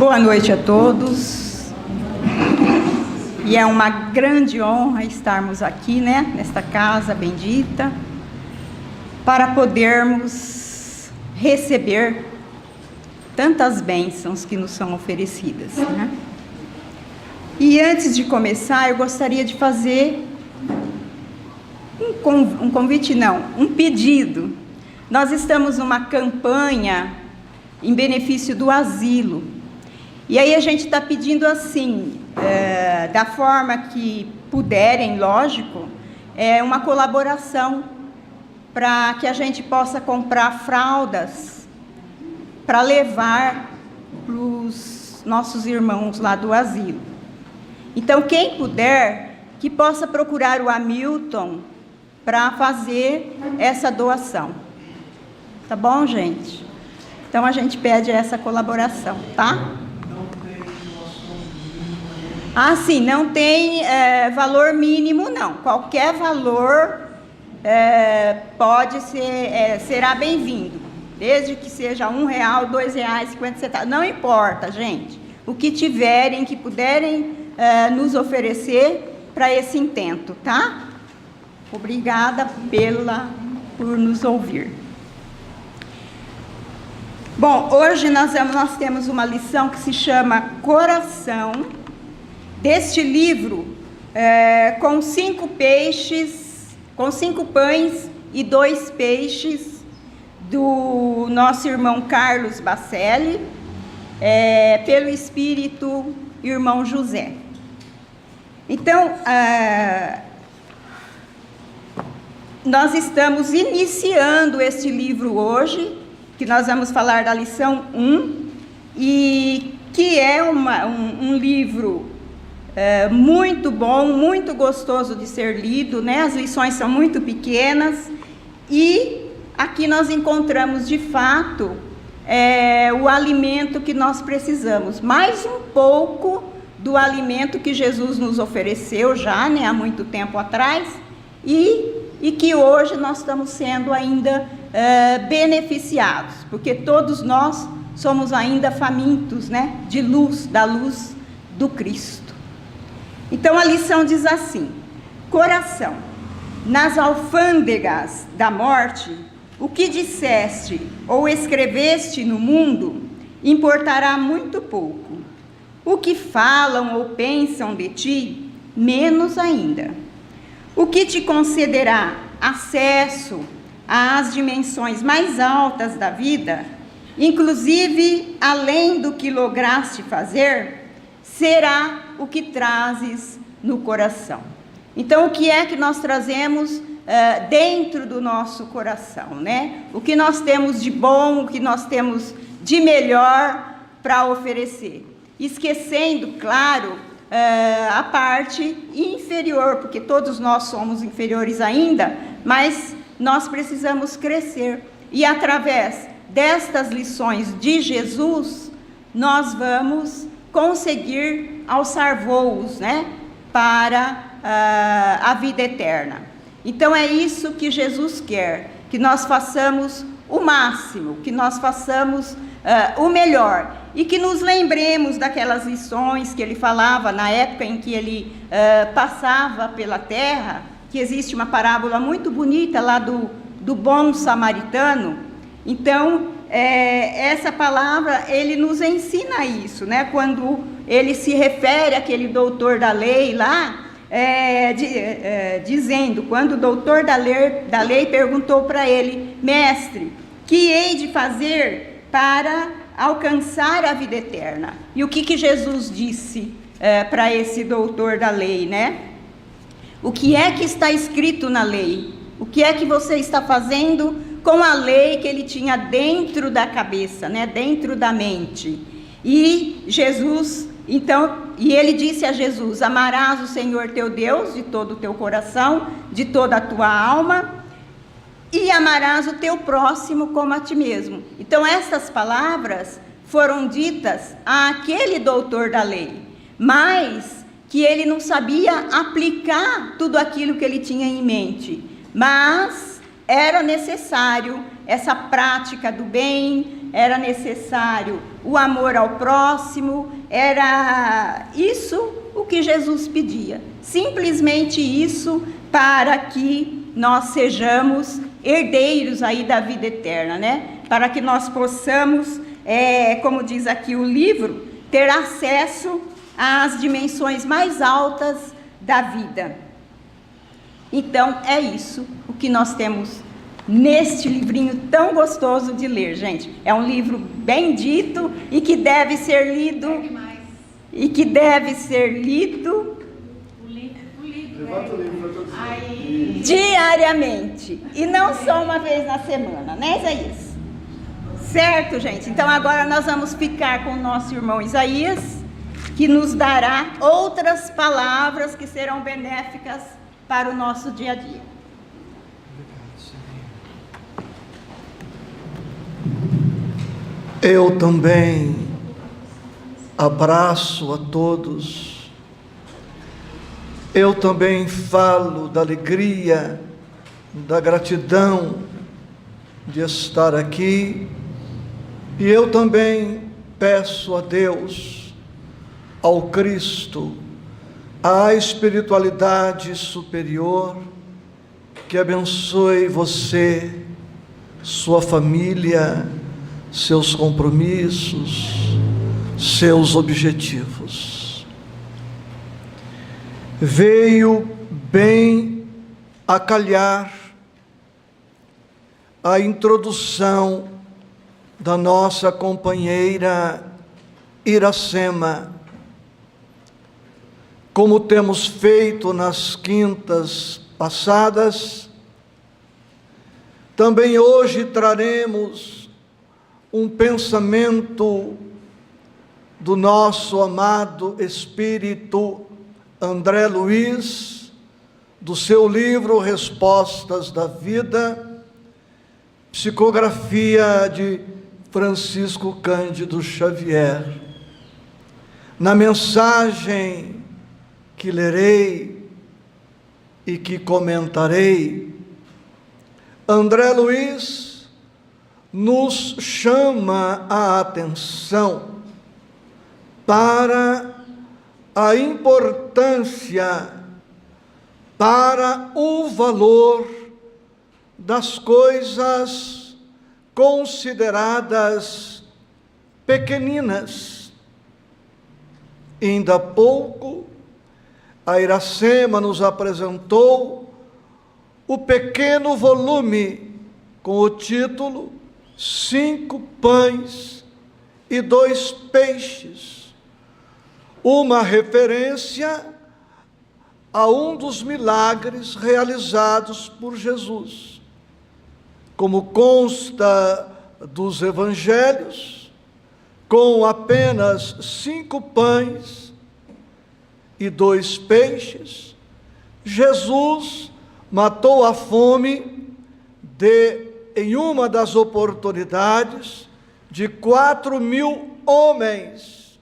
Boa noite a todos. E é uma grande honra estarmos aqui, nesta casa bendita, para podermos receber tantas bênçãos que nos são oferecidas, E antes de começar, eu gostaria de fazer um pedido. Nós estamos numa campanha em benefício do asilo. E aí a gente está pedindo assim, da forma que puderem, lógico, uma colaboração para que a gente possa comprar fraldas para levar para os nossos irmãos lá do asilo. Então, quem puder, que possa procurar o Hamilton para fazer essa doação. Tá bom, gente? Então, a gente pede essa colaboração, tá? Ah, sim, não tem valor mínimo, não. Qualquer valor pode ser, será bem-vindo. Desde que seja R$1, R$2, 50 centavos. Não importa, gente. O que tiverem, que puderem nos oferecer para esse intento, tá? Obrigada por nos ouvir. Bom, hoje nós temos uma lição que se chama Coração, deste livro, com 5 pães e 2 peixes, do nosso irmão Carlos Bacelli, pelo Espírito irmão José. Então, nós estamos iniciando este livro hoje, que nós vamos falar da lição 1, e que é um livro muito bom, muito gostoso de ser lido, As lições são muito pequenas, e aqui nós encontramos, de fato, o alimento que nós precisamos, mais um pouco do alimento que Jesus nos ofereceu já, há muito tempo atrás, e que hoje nós estamos sendo ainda beneficiados, porque todos nós somos ainda famintos, de luz, da luz do Cristo. Então a lição diz assim: coração, nas alfândegas da morte, o que disseste ou escreveste no mundo importará muito pouco. O que falam ou pensam de ti, menos ainda. O que te concederá acesso às dimensões mais altas da vida, inclusive além do que lograste fazer, será o que trazes no coração. Então, o que é que nós trazemos dentro do nosso coração, O que nós temos de bom, o que nós temos de melhor para oferecer. Esquecendo, claro, a parte inferior, porque todos nós somos inferiores ainda, mas nós precisamos crescer. E através destas lições de Jesus, nós vamos conseguir alçar voos, para a vida eterna. Então é isso que Jesus quer, que nós façamos o máximo, que nós façamos o melhor, e que nos lembremos daquelas lições que ele falava na época em que ele passava pela terra, que existe uma parábola muito bonita lá do bom samaritano. Então, essa palavra, ele nos ensina isso, quando ele se refere àquele doutor da lei lá, dizendo, quando o doutor da lei perguntou para ele: mestre, que hei de fazer para alcançar a vida eterna? E o que Jesus disse para esse doutor da lei, O que é que está escrito na lei? O que é que você está fazendo com a lei que ele tinha dentro da cabeça, dentro da mente? E Jesus, e ele disse a Jesus: amarás o Senhor teu Deus de todo o teu coração, de toda a tua alma, e amarás o teu próximo como a ti mesmo. Então, essas palavras foram ditas àquele doutor da lei, mas que ele não sabia aplicar tudo aquilo que ele tinha em mente, mas era necessário essa prática do bem, era necessário o amor ao próximo, era isso o que Jesus pedia. Simplesmente isso, para que nós sejamos herdeiros aí da vida eterna, né? Para que nós possamos, como diz aqui o livro, ter acesso às dimensões mais altas da vida. Então, é isso o que nós temos neste livrinho tão gostoso de ler, gente. É um livro bendito e que deve ser lido. E que deve ser lido diariamente. E não só uma vez na semana, né, Isaías? Certo, gente? Então agora nós vamos ficar com o nosso irmão Isaías, que nos dará outras palavras que serão benéficas para o nosso dia a dia. Eu também abraço a todos. Eu também falo da alegria, da gratidão de estar aqui. E eu também peço a Deus, ao Cristo, à espiritualidade superior, que abençoe você, sua família, seus compromissos, seus objetivos. Veio bem a calhar a introdução da nossa companheira Iracema. Como temos feito nas quintas passadas, também hoje traremos um pensamento do nosso amado espírito André Luiz, do seu livro Respostas da Vida, psicografia de Francisco Cândido Xavier. Na mensagem que lerei e que comentarei, André Luiz nos chama a atenção para a importância, para o valor das coisas consideradas pequeninas. Ainda há pouco, a Iracema nos apresentou o pequeno volume com o título 5 pães e 2 peixes, uma referência a um dos milagres realizados por Jesus. Como consta dos evangelhos, com apenas 5 pães e 2 peixes, Jesus matou a fome em uma das oportunidades, de 4.000 homens,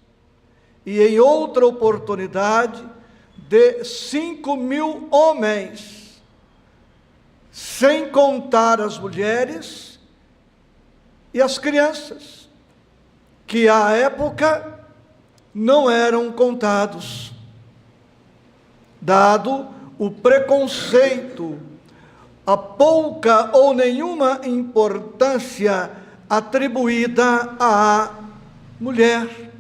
e em outra oportunidade, de 5.000 homens, sem contar as mulheres e as crianças, que à época não eram contados, dado o preconceito, a pouca ou nenhuma importância atribuída à mulher.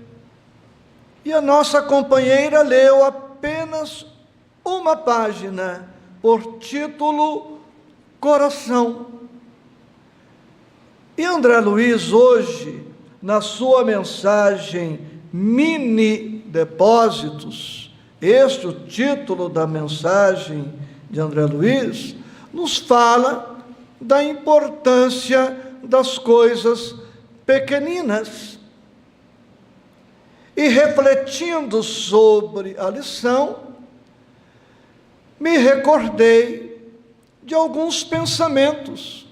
E a nossa companheira leu apenas uma página, por título Coração. E André Luiz, hoje, na sua mensagem Mini Depósitos, este é o título da mensagem de André Luiz, nos fala da importância das coisas pequeninas. E refletindo sobre a lição, me recordei de alguns pensamentos,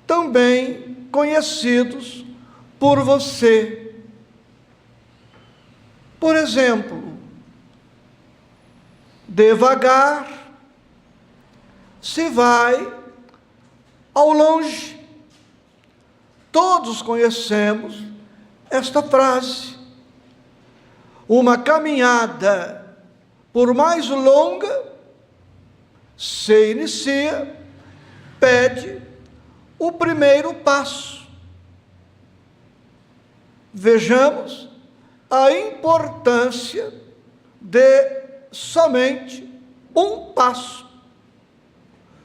também conhecidos por você. Por exemplo, devagar se vai ao longe, Todos conhecemos esta frase. Uma caminhada, por mais longa, se inicia, pede o primeiro passo. Vejamos a importância de somente um passo.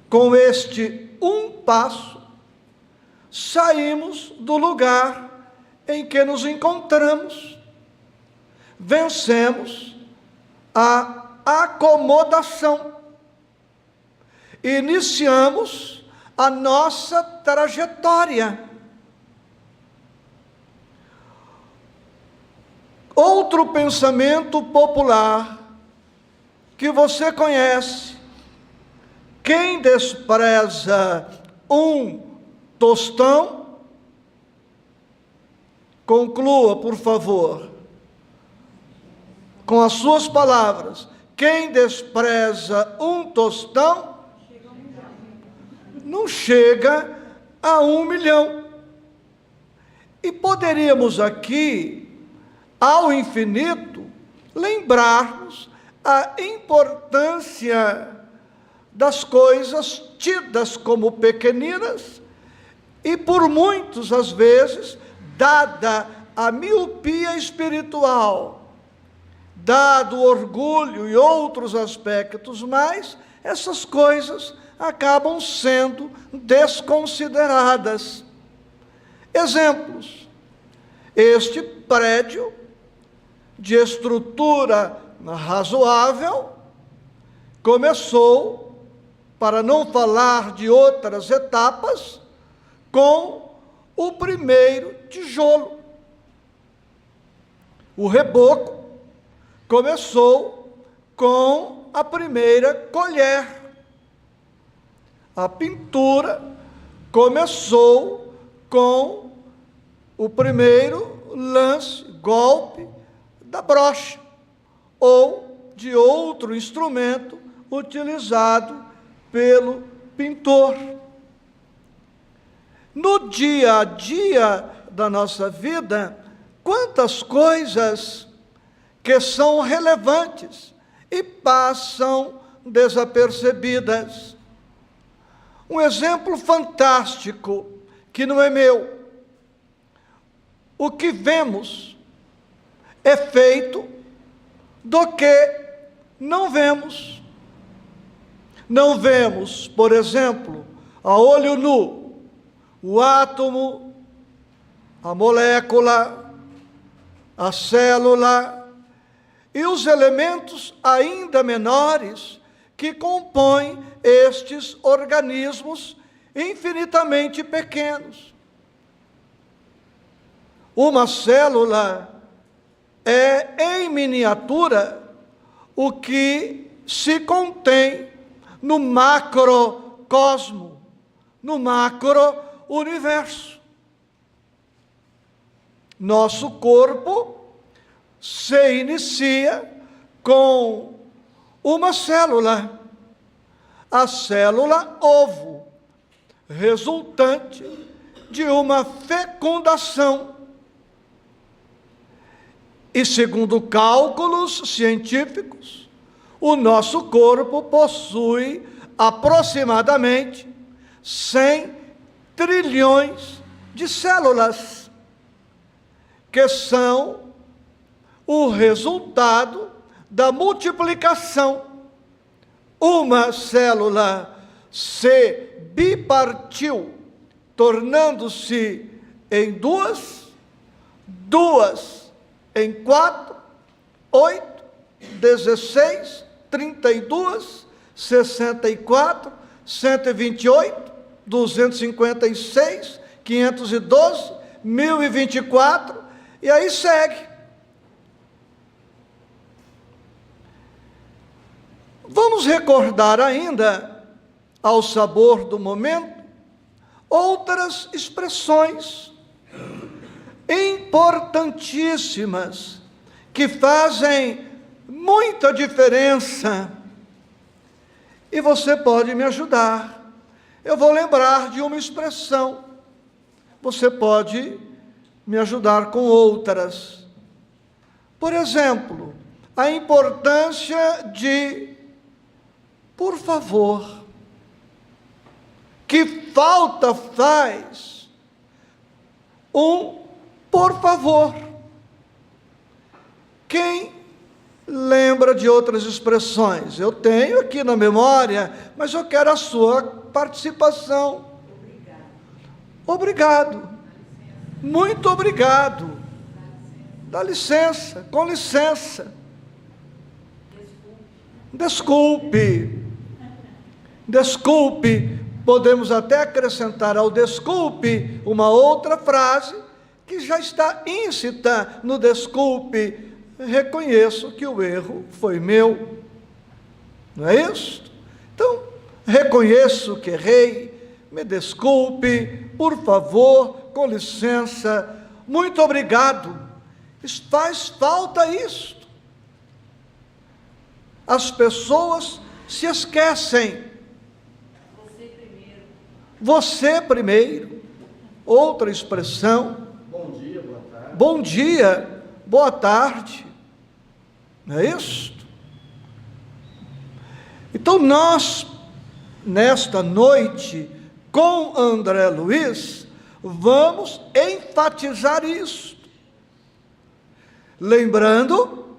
Com este um passo, saímos do lugar em que nos encontramos, vencemos a acomodação, iniciamos a nossa trajetória. Outro pensamento popular que você conhece: quem despreza um tostão, conclua, por favor, com as suas palavras. Quem despreza um tostão, não chega a 1 milhão. E poderíamos aqui, ao infinito, lembrarmos a importância das coisas tidas como pequeninas e por muitos, às vezes, dada a miopia espiritual, dado o orgulho e outros aspectos mais, essas coisas acabam sendo desconsideradas. Exemplos: este prédio de estrutura razoável começou, para não falar de outras etapas, com o primeiro tijolo. O reboco começou com a primeira colher. A pintura começou com o primeiro lance, golpe da brocha, ou de outro instrumento utilizado pelo pintor. No dia a dia da nossa vida, quantas coisas que são relevantes e passam desapercebidas. Um exemplo fantástico, que não é meu: o que vemos é feito do que não vemos. Não vemos, por exemplo, a olho nu, o átomo, a molécula, a célula e os elementos ainda menores que compõem estes organismos infinitamente pequenos. Uma célula é, em miniatura, o que se contém no macrocosmo, no macro-universo. Nosso corpo se inicia com uma célula, a célula ovo, resultante de uma fecundação. E segundo cálculos científicos, o nosso corpo possui aproximadamente 100 trilhões de células, que são o resultado da multiplicação. Uma célula se bipartiu, tornando-se em duas, duas em 4, 8, 16, 32, 64, 128, 256, 512, 1024, e aí segue. Vamos recordar ainda, ao sabor do momento, outras expressões importantíssimas que fazem muita diferença. E você pode me ajudar. Eu vou lembrar de uma expressão. você pode me ajudar com outras. Por exemplo, a importância de, por favor, que falta faz por favor. Quem lembra de outras expressões? Eu tenho aqui na memória, mas eu quero a sua participação. Obrigado. Muito obrigado. Dá licença, com licença. Desculpe. Desculpe. Podemos até acrescentar ao desculpe uma outra frase que já está íncita no desculpe. Reconheço que o erro foi meu. Não é isso? Então, reconheço que errei, me desculpe, por favor, com licença, muito obrigado. Faz falta isto. As pessoas se esquecem. Você primeiro. Outra expressão. Bom dia, boa tarde. Bom dia, boa tarde. Não é isso? Então nós, nesta noite, com André Luiz, vamos enfatizar isso. Lembrando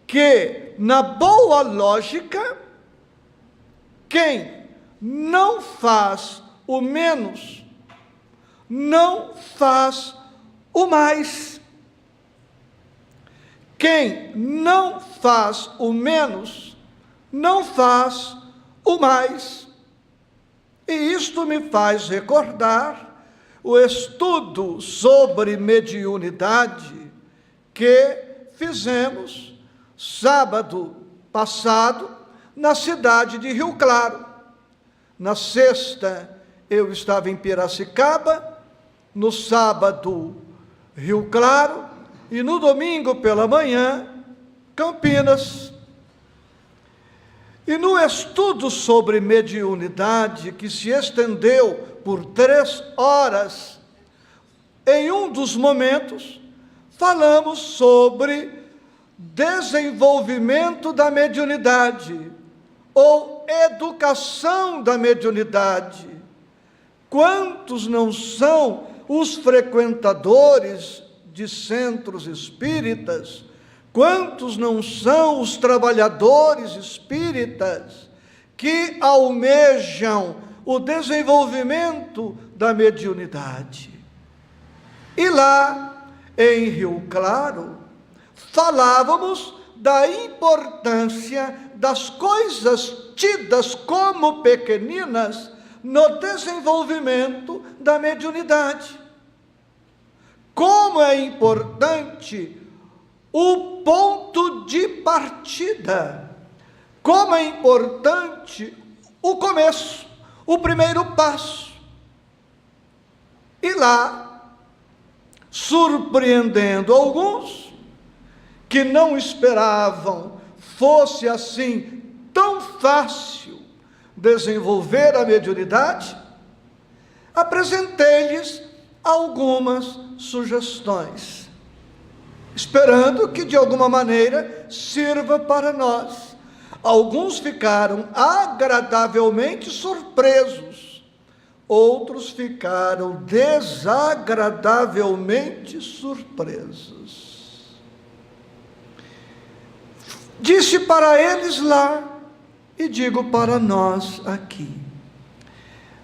que, na boa lógica, quem não faz o menos, não faz o mais. Quem não faz o menos, não faz o mais. E isto me faz recordar o estudo sobre mediunidade que fizemos sábado passado na cidade de Rio Claro. Na sexta eu estava em Piracicaba, no sábado Rio Claro e no domingo pela manhã Campinas. E no estudo sobre mediunidade, que se estendeu por 3 horas, em um dos momentos, falamos sobre desenvolvimento da mediunidade, ou educação da mediunidade. Quantos não são os frequentadores de centros espíritas? Quantos não são os trabalhadores espíritas que almejam o desenvolvimento da mediunidade? E lá, em Rio Claro, falávamos da importância das coisas tidas como pequeninas no desenvolvimento da mediunidade. Como é importante o ponto de partida, como é importante o começo, o primeiro passo. E lá, surpreendendo alguns que não esperavam fosse assim tão fácil desenvolver a mediunidade, apresentei-lhes algumas sugestões, esperando que de alguma maneira sirva para nós. Alguns ficaram agradavelmente surpresos, outros ficaram desagradavelmente surpresos. Disse para eles lá, e digo para nós aqui: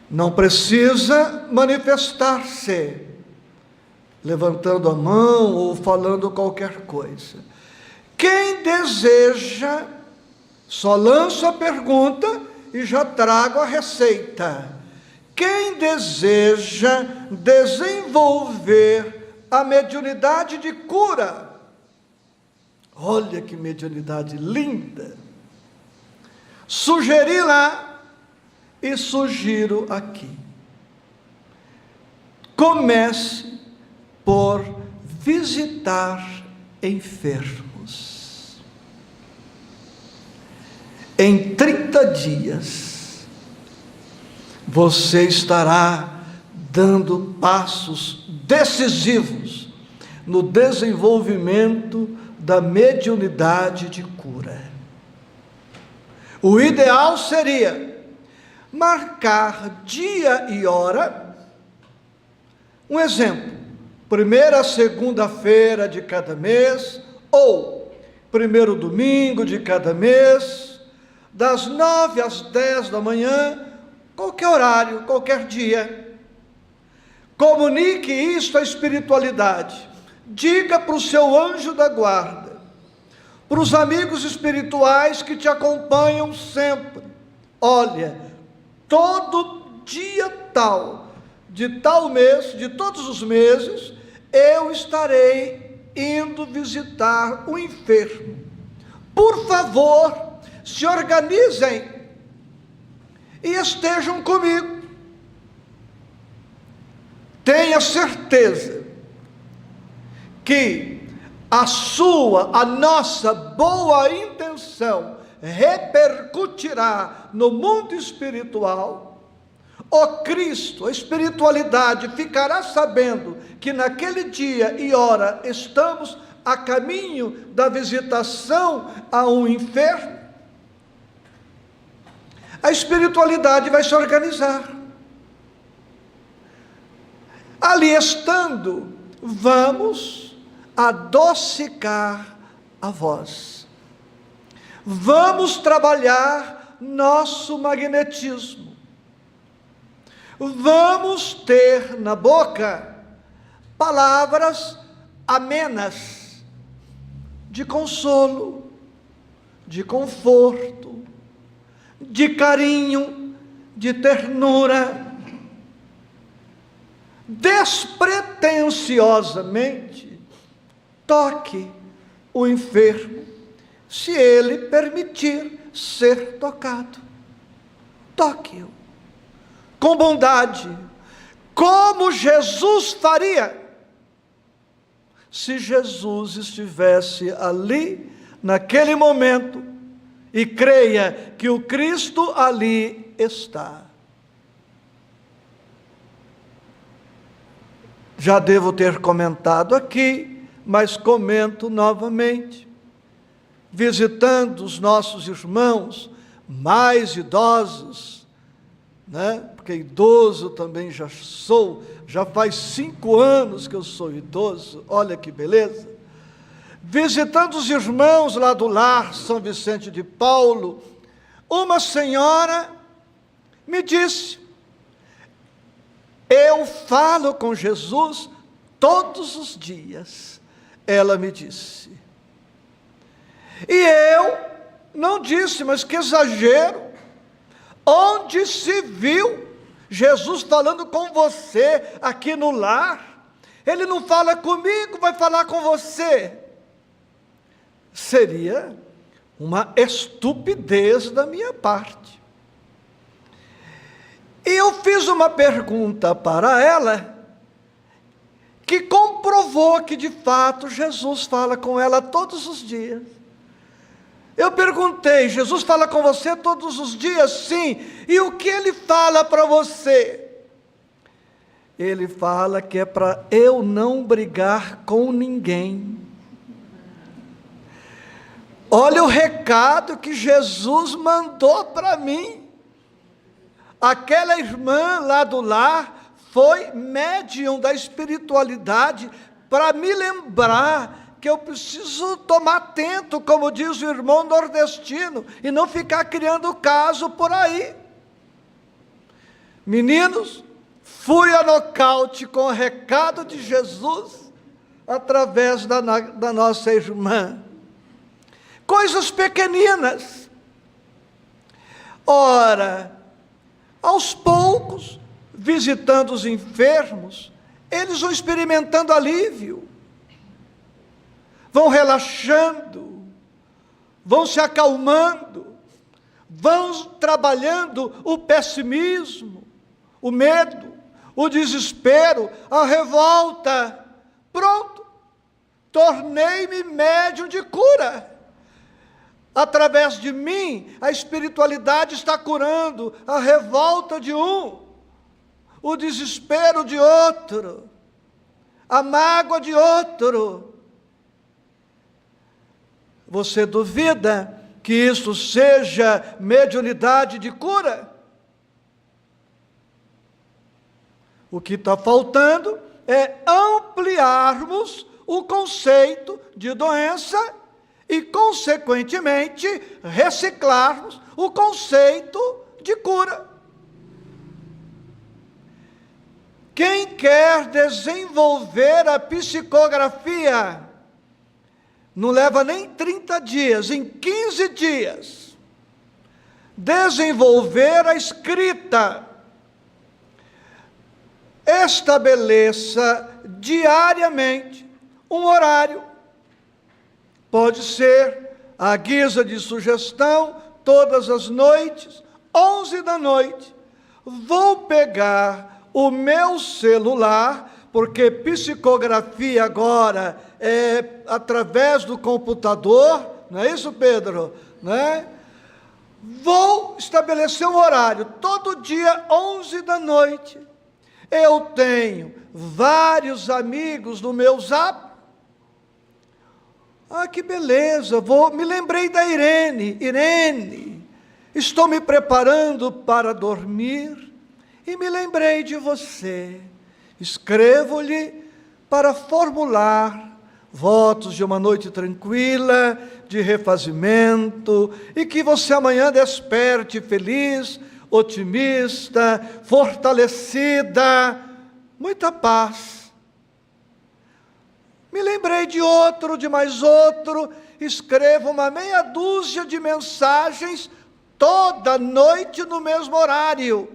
não precisa manifestar-se levantando a mão ou falando qualquer coisa. Quem deseja, só lanço a pergunta e já trago a receita. Quem deseja desenvolver a mediunidade de cura, olha que mediunidade linda, sugeri lá e sugiro aqui: comece por visitar enfermos. Em 30 dias, você estará dando passos decisivos no desenvolvimento da mediunidade de cura. O ideal seria marcar dia e hora. Um exemplo: primeira segunda-feira de cada mês, ou primeiro domingo de cada mês, das 9 às 10 da manhã, qualquer horário, qualquer dia. Comunique isto à espiritualidade. Diga para o seu anjo da guarda, para os amigos espirituais que te acompanham sempre: olha, todo dia tal, de tal mês, de todos os meses, eu estarei indo visitar o enfermo. Por favor, se organizem e estejam comigo. Tenha certeza que a nossa boa intenção repercutirá no mundo espiritual. O Cristo, a espiritualidade, ficará sabendo que naquele dia e hora estamos a caminho da visitação a um enfermo. A espiritualidade vai se organizar. Ali estando, vamos adocicar a voz. Vamos trabalhar nosso magnetismo. Vamos ter na boca palavras amenas, de consolo, de conforto, de carinho, de ternura. Despretensiosamente, toque o enfermo, se ele permitir ser tocado. Toque-o com bondade, como Jesus faria se Jesus estivesse ali naquele momento, e creia que o Cristo ali está. Já devo ter comentado aqui, mas comento novamente. Visitando os nossos irmãos mais idosos, né? Porque idoso também já sou, já faz 5 anos que eu sou idoso, olha que beleza. Visitando os irmãos lá do lar São Vicente de Paulo, uma senhora me disse: eu falo com Jesus todos os dias. Ela me disse. E eu não disse, mas que exagero. Onde se viu Jesus falando com você aqui no lar? Ele não fala comigo, vai falar com você. Seria uma estupidez da minha parte. E eu fiz uma pergunta para ela, que comprovou que de fato Jesus fala com ela todos os dias. Eu perguntei: Jesus fala com você todos os dias? Sim. E o que ele fala para você? Ele fala que é para eu não brigar com ninguém. Olha o recado que Jesus mandou para mim. Aquela irmã lá do lar foi médium da espiritualidade para me lembrar que eu preciso tomar atento, como diz o irmão nordestino, e não ficar criando caso por aí. Meninos, fui a nocaute com o recado de Jesus através da nossa irmã. Coisas pequeninas. Ora, aos poucos, visitando os enfermos, eles vão experimentando alívio, vão relaxando, vão se acalmando, vão trabalhando o pessimismo, o medo, o desespero, a revolta. Pronto, tornei-me médium de cura. Através de mim, a espiritualidade está curando a revolta de um, o desespero de outro, a mágoa de outro. Você duvida que isso seja mediunidade de cura? O que está faltando é ampliarmos o conceito de doença e, consequentemente, reciclarmos o conceito de cura. Quem quer desenvolver a psicografia, não leva nem 30 dias, em 15 dias, desenvolver a escrita. Estabeleça diariamente um horário. Pode ser, à guisa de sugestão, todas as noites, 11 da noite. Vou pegar o meu celular, porque psicografia agora é através do computador, não é isso, Pedro? Não é? Vou estabelecer um horário, todo dia, 11 da noite. Eu tenho vários amigos no meu Zap. Ah, que beleza, me lembrei da Irene. Irene, estou me preparando para dormir e me lembrei de você. Escrevo-lhe para formular votos de uma noite tranquila, de refazimento, e que você amanhã desperte feliz, otimista, fortalecida, muita paz. Me lembrei de outro, de mais outro, escrevo uma meia dúzia de mensagens toda noite no mesmo horário.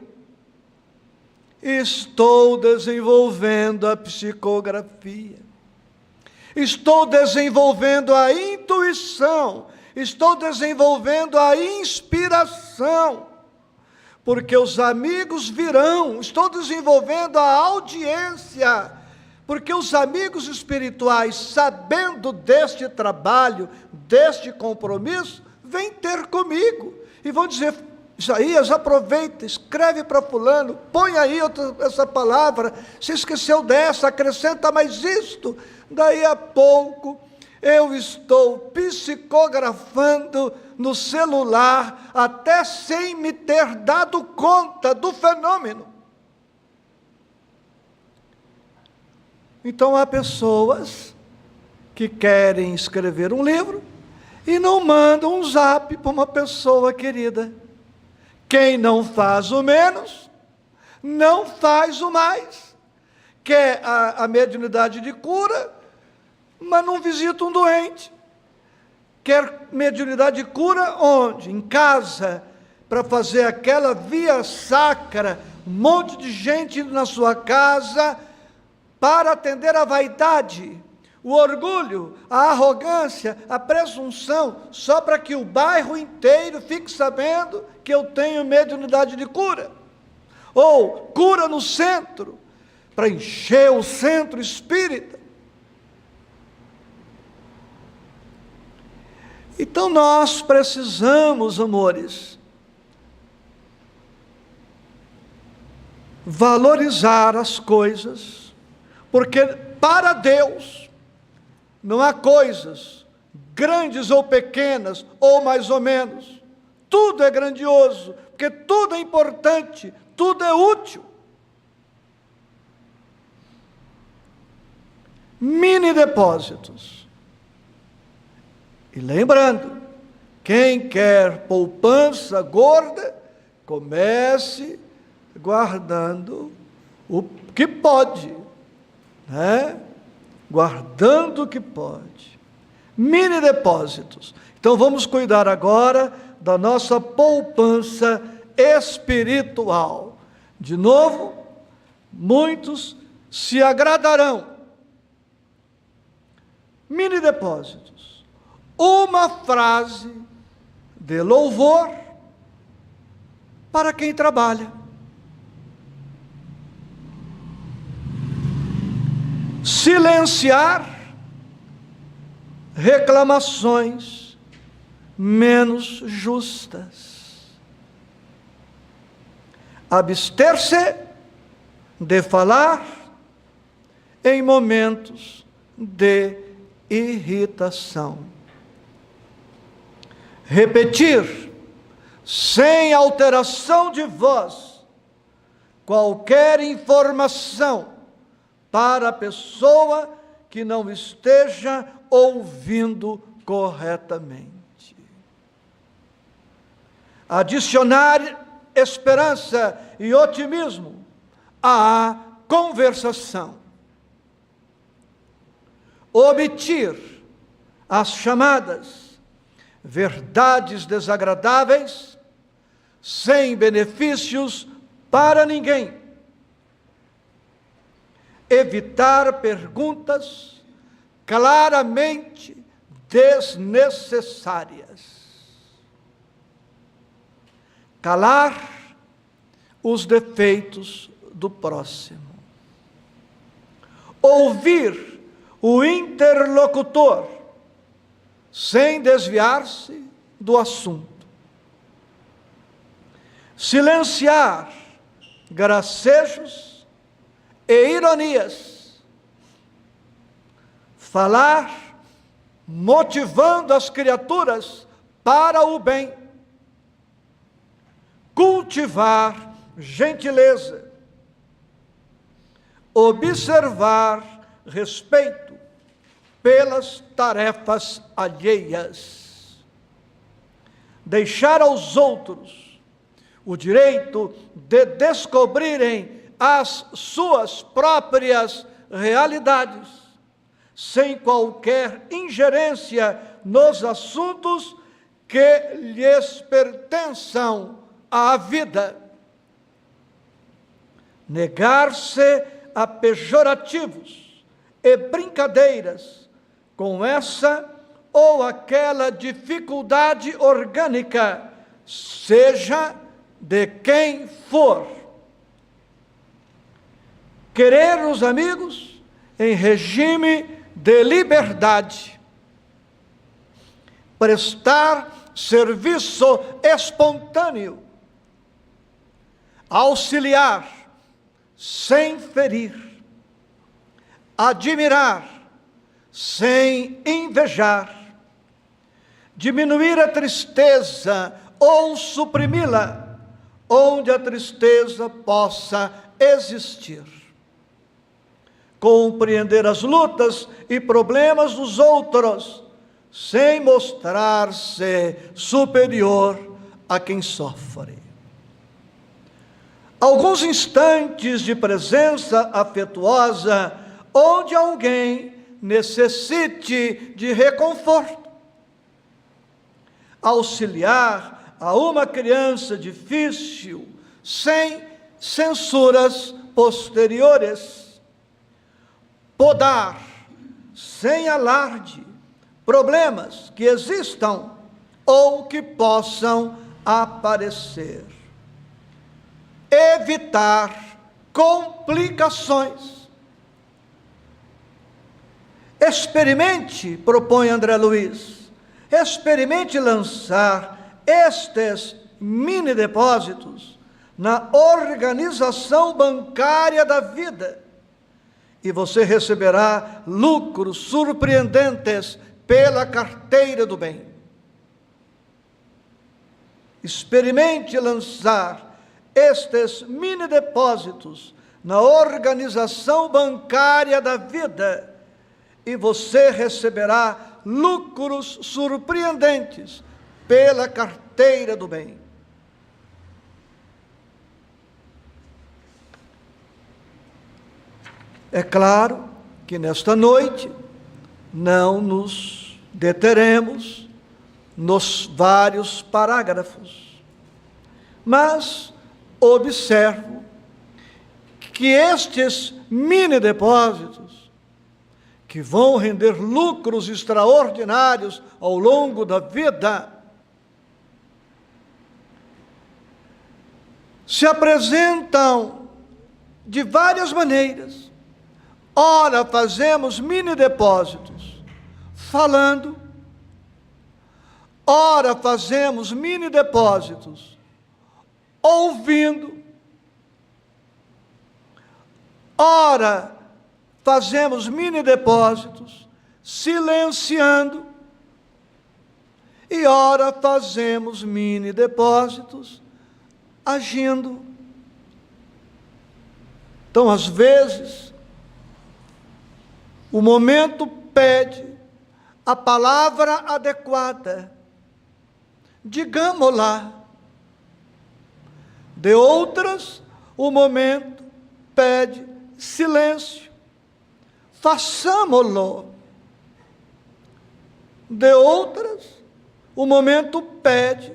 Estou desenvolvendo a psicografia. Estou desenvolvendo a intuição. Estou desenvolvendo a inspiração. Porque os amigos virão. Estou desenvolvendo a audiência. Porque os amigos espirituais, sabendo deste trabalho, deste compromisso, vêm ter comigo. E vão dizer: Isaías, aproveita, escreve para fulano, põe aí essa palavra, se esqueceu dessa, acrescenta mais isto. Daí a pouco, eu estou psicografando no celular, até sem me ter dado conta do fenômeno. Então, há pessoas que querem escrever um livro e não mandam um zap para uma pessoa querida. Quem não faz o menos, não faz o mais. Quer a mediunidade de cura, mas não visita um doente. Quer mediunidade de cura onde? Em casa, para fazer aquela via sacra, um monte de gente indo na sua casa, para atender a vaidade, o orgulho, a arrogância, a presunção, só para que o bairro inteiro fique sabendo que eu tenho mediunidade de cura. Ou cura no centro, para encher o centro espírita. Então nós precisamos, amores, valorizar as coisas, porque para Deus não há coisas grandes ou pequenas, ou mais ou menos. Tudo é grandioso, porque tudo é importante, tudo é útil. Mini depósitos. E lembrando, quem quer poupança gorda, comece guardando o que pode, né? Guardando o que pode. Mini depósitos. Então vamos cuidar agora da nossa poupança espiritual. De novo, muitos se agradarão. Mini depósitos. Uma frase de louvor para quem trabalha. Silenciar reclamações menos justas. Abster-se de falar em momentos de irritação. Repetir, sem alteração de voz, qualquer informação para a pessoa que não esteja ouvindo corretamente. Adicionar esperança e otimismo à conversação. Omitir as chamadas verdades desagradáveis sem benefícios para ninguém. Evitar perguntas claramente desnecessárias. Calar os defeitos do próximo. Ouvir o interlocutor sem desviar-se do assunto. Silenciar gracejos e ironias. Falar motivando as criaturas para o bem. Cultivar gentileza. Observar respeito pelas tarefas alheias. Deixar aos outros o direito de descobrirem as suas próprias realidades, sem qualquer ingerência nos assuntos que lhes pertençam à vida. Negar-se a pejorativos e brincadeiras com essa ou aquela dificuldade orgânica, seja de quem for. Querer os amigos em regime de liberdade. Prestar serviço espontâneo. Auxiliar sem ferir. Admirar sem invejar. Diminuir a tristeza ou suprimi-la, onde a tristeza possa existir. Compreender as lutas e problemas dos outros, sem mostrar-se superior a quem sofre. Alguns instantes de presença afetuosa, onde alguém necessite de reconforto. Auxiliar a uma criança difícil, sem censuras posteriores. Podar, sem alarde, problemas que existam ou que possam aparecer. Evitar complicações. Experimente, propõe André Luiz, experimente lançar estes mini depósitos na organização bancária da vida e você receberá lucros surpreendentes pela carteira do bem. Experimente lançar estes mini depósitos na organização bancária da vida e você receberá lucros surpreendentes pela carteira do bem. É claro que nesta noite não nos deteremos nos vários parágrafos, mas observo que estes mini depósitos, que vão render lucros extraordinários ao longo da vida, se apresentam de várias maneiras. Ora, fazemos mini depósitos falando, ora, fazemos mini depósitos ouvindo, ora fazemos mini depósitos, silenciando, e ora fazemos mini depósitos, agindo. Então, às vezes, o momento pede a palavra adequada, digamos-la. De outras, o momento pede silêncio, façamo-lo. De outras, o momento pede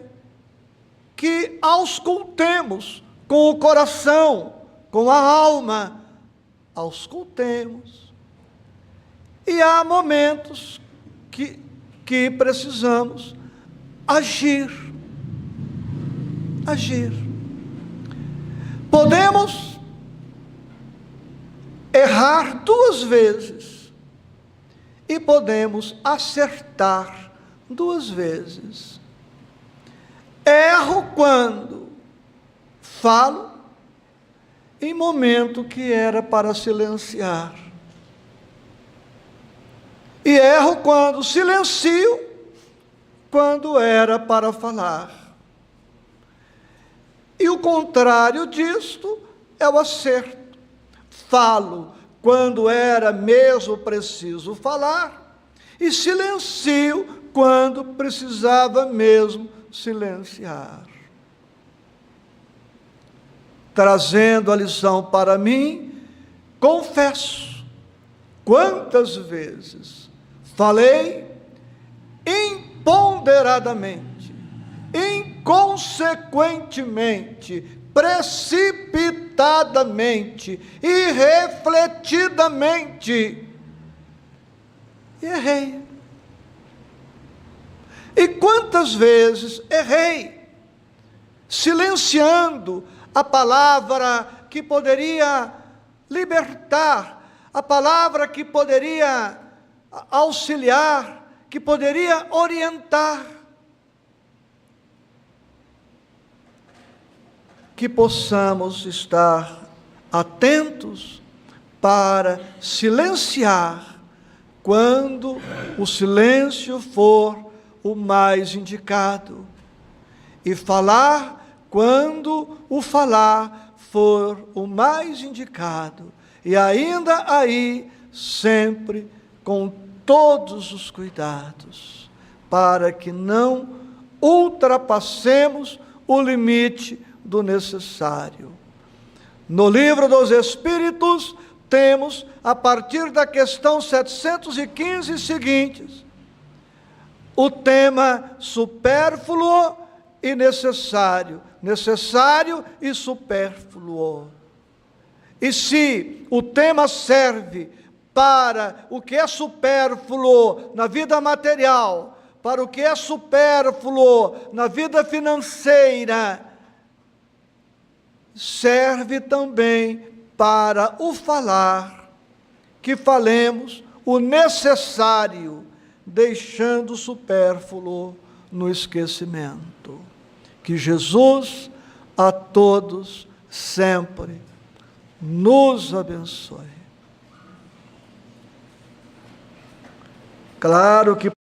que auscultemos com o coração, com a alma, auscultemos. E há momentos que precisamos agir. Agir. Podemos errar 2 vezes e podemos acertar 2 vezes. Erro quando falo em momento que era para silenciar. E erro quando silencio, quando era para falar. E o contrário disto é o acerto. Falo quando era mesmo preciso falar, e silencio quando precisava mesmo silenciar. Trazendo a lição para mim, confesso quantas vezes falei imponderadamente, inconsequentemente, precipitadamente, irrefletidamente, e errei. E quantas vezes errei, silenciando a palavra que poderia libertar, a palavra que poderia auxiliar, que poderia orientar. Que possamos estar atentos para silenciar quando o silêncio for o mais indicado, e falar quando o falar for o mais indicado, e ainda aí sempre com todos os cuidados, para que não ultrapassemos o limite do necessário. No Livro dos Espíritos, temos, a partir da questão 715 seguintes, o tema supérfluo e necessário, necessário e supérfluo. E se o tema serve para o que é supérfluo na vida material, para o que é supérfluo na vida financeira, serve também para o falar, que falemos o necessário, deixando o supérfluo no esquecimento. Que Jesus a todos sempre nos abençoe. Claro que